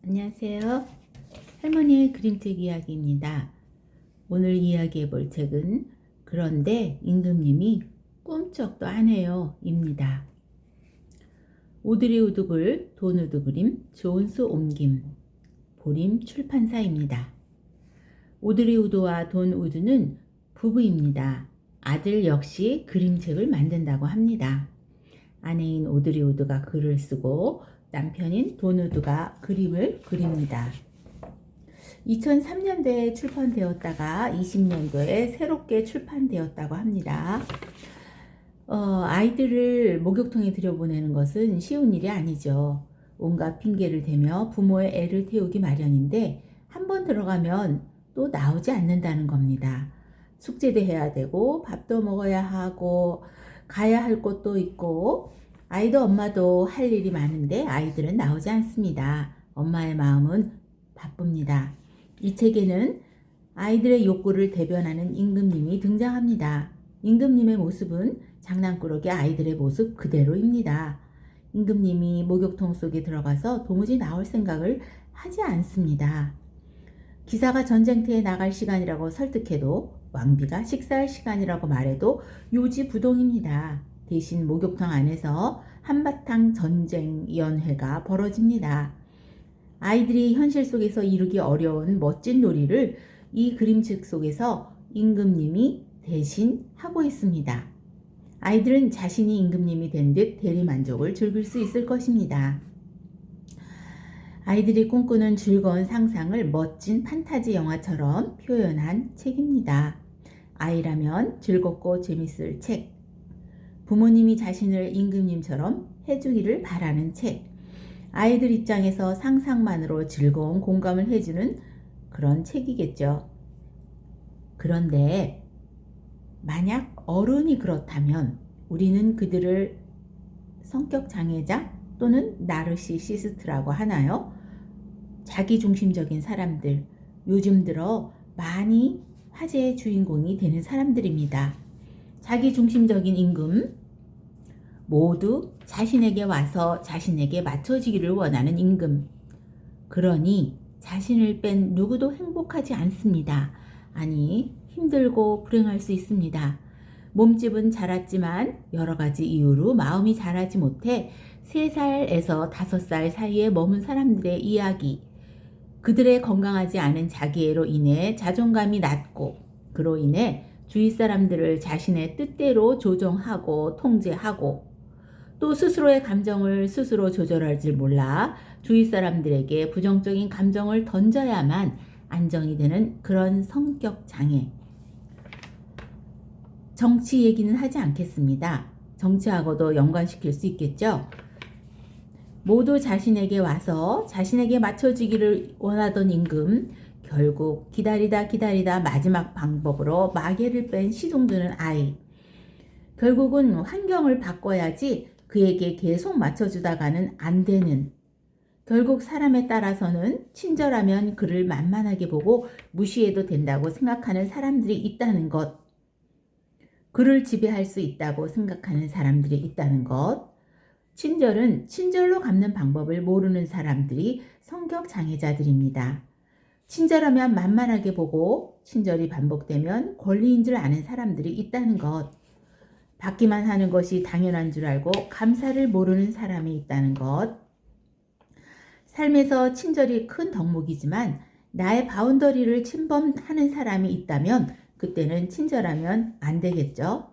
안녕하세요. 할머니의 그림책 이야기입니다. 오늘 이야기해 볼 책은 그런데 임금님이 꿈쩍도 안 해요 입니다. 오드리 우드글, 돈우드 그림, 조은수 옮김, 보림 출판사입니다. 오드리 우드와 돈 우드는 부부입니다. 아들 역시 그림책을 만든다고 합니다. 아내인 오드리 우드가 글을 쓰고 남편인 돈 우드가 그림을 그립니다. 2003년도에 출판되었다가 20년도에 새롭게 출판되었다고 합니다. 아이들을 목욕통에 들여보내는 것은 쉬운 일이 아니죠. 온갖 핑계를 대며 부모의 애를 태우기 마련인데 한 번 들어가면 또 나오지 않는다는 겁니다. 숙제도 해야 되고 밥도 먹어야 하고 가야 할 곳도 있고 아이도 엄마도 할 일이 많은데 아이들은 나오지 않습니다. 엄마의 마음은 바쁩니다. 이 책에는 아이들의 욕구를 대변하는 임금님이 등장합니다. 임금님의 모습은 장난꾸러기 아이들의 모습 그대로입니다. 임금님이 목욕통 속에 들어가서 도무지 나올 생각을 하지 않습니다. 기사가 전쟁터에 나갈 시간이라고 설득해도 왕비가 식사할 시간이라고 말해도 요지부동입니다. 대신 목욕탕 안에서 한바탕 전쟁 연회가 벌어집니다. 아이들이 현실 속에서 이루기 어려운 멋진 놀이를 이 그림책 속에서 임금님이 대신 하고 있습니다. 아이들은 자신이 임금님이 된 듯 대리만족을 즐길 수 있을 것입니다. 아이들이 꿈꾸는 즐거운 상상을 멋진 판타지 영화처럼 표현한 책입니다. 아이라면 즐겁고 재밌을 책. 부모님이 자신을 임금님처럼 해주기를 바라는 책. 아이들 입장에서 상상만으로 즐거운 공감을 해주는 그런 책이겠죠. 그런데 만약 어른이 그렇다면 우리는 그들을 성격 장애자 또는 나르시시스트라고 하나요? 자기중심적인 사람들, 요즘 들어 많이 화제의 주인공이 되는 사람들입니다. 자기중심적인 임금, 모두 자신에게 와서 자신에게 맞춰지기를 원하는 임금. 그러니 자신을 뺀 누구도 행복하지 않습니다. 아니, 힘들고 불행할 수 있습니다. 몸집은 자랐지만 여러 가지 이유로 마음이 자라지 못해 3살에서 5살 사이에 머문 사람들의 이야기. 그들의 건강하지 않은 자기애로 인해 자존감이 낮고 그로 인해 주위 사람들을 자신의 뜻대로 조정하고 통제하고 또 스스로의 감정을 스스로 조절할 줄 몰라 주위 사람들에게 부정적인 감정을 던져야만 안정이 되는 그런 성격 장애. 정치 얘기는 하지 않겠습니다. 정치하고도 연관시킬 수 있겠죠. 모두 자신에게 와서 자신에게 맞춰지기를 원하던 임금, 결국 기다리다 마지막 방법으로 마개를 뺀 시종드는 아이. 결국은 환경을 바꿔야지 그에게 계속 맞춰주다가는 안 되는. 결국 사람에 따라서는 친절하면 그를 만만하게 보고 무시해도 된다고 생각하는 사람들이 있다는 것. 그를 지배할 수 있다고 생각하는 사람들이 있다는 것. 친절은 친절로 갚는 방법을 모르는 사람들이 성격 장애자들입니다. 친절하면 만만하게 보고 친절이 반복되면 권리인 줄 아는 사람들이 있다는 것. 받기만 하는 것이 당연한 줄 알고 감사를 모르는 사람이 있다는 것. 삶에서 친절이 큰 덕목이지만 나의 바운더리를 침범하는 사람이 있다면 그때는 친절하면 안 되겠죠.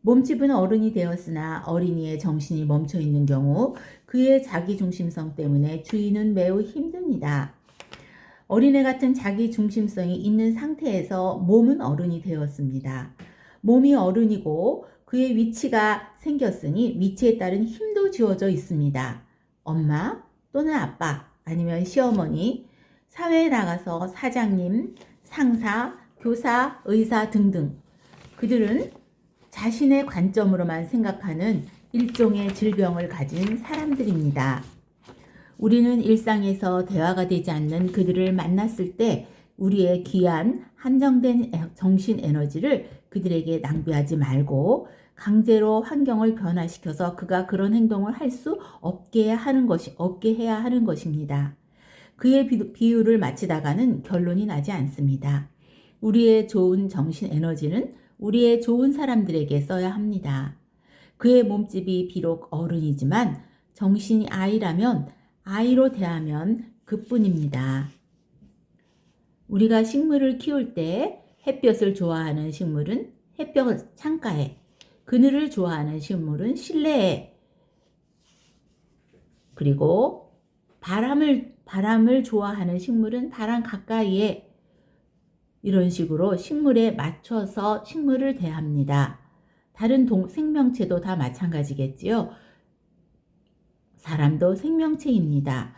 몸집은 어른이 되었으나 어린이의 정신이 멈춰 있는 경우 그의 자기중심성 때문에 주인은 매우 힘듭니다. 어린애 같은 자기중심성이 있는 상태에서 몸은 어른이 되었습니다. 몸이 어른이고 그의 위치가 생겼으니 위치에 따른 힘도 주어져 있습니다. 엄마 또는 아빠 아니면 시어머니, 사회에 나가서 사장님, 상사, 교사, 의사 등등. 그들은 자신의 관점으로만 생각하는 일종의 질병을 가진 사람들입니다. 우리는 일상에서 대화가 되지 않는 그들을 만났을 때 우리의 귀한 한정된 정신 에너지를 그들에게 낭비하지 말고 강제로 환경을 변화시켜서 그가 그런 행동을 할 수 없게 해야 하는 것입니다. 그의 비유를 마치다가는 결론이 나지 않습니다. 우리의 좋은 정신 에너지는 우리의 좋은 사람들에게 써야 합니다. 그의 몸집이 비록 어른이지만 정신이 아이라면 아이로 대하면 그뿐입니다. 우리가 식물을 키울 때 햇볕을 좋아하는 식물은 햇볕 창가에, 그늘을 좋아하는 식물은 실내에, 그리고 바람을 좋아하는 식물은 바람 가까이에, 이런 식으로 식물에 맞춰서 식물을 대합니다. 다른 생명체도 다 마찬가지겠지요. 사람도 생명체입니다.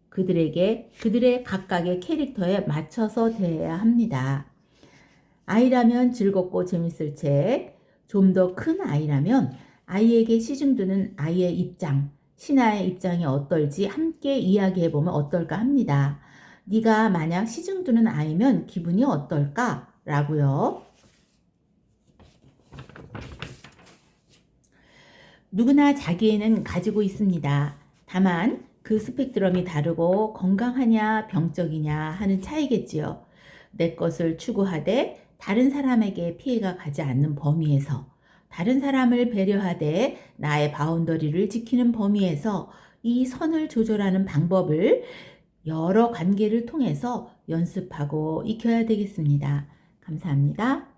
그들의 각각의 캐릭터에 맞춰서 대해야 합니다. 아이라면 즐겁고 재밌을 책, 좀 더 큰 아이라면 아이에게 시중 두는 아이의 입장, 신하의 입장이 어떨지 함께 이야기해보면 어떨까 합니다. 네가 만약 시중 두는 아이면 기분이 어떨까? 라고요. 누구나 자기애는 가지고 있습니다. 다만 그 스펙트럼이 다르고 건강하냐 병적이냐 하는 차이겠지요. 내 것을 추구하되 다른 사람에게 피해가 가지 않는 범위에서, 다른 사람을 배려하되 나의 바운더리를 지키는 범위에서 이 선을 조절하는 방법을 여러 관계를 통해서 연습하고 익혀야 되겠습니다. 감사합니다.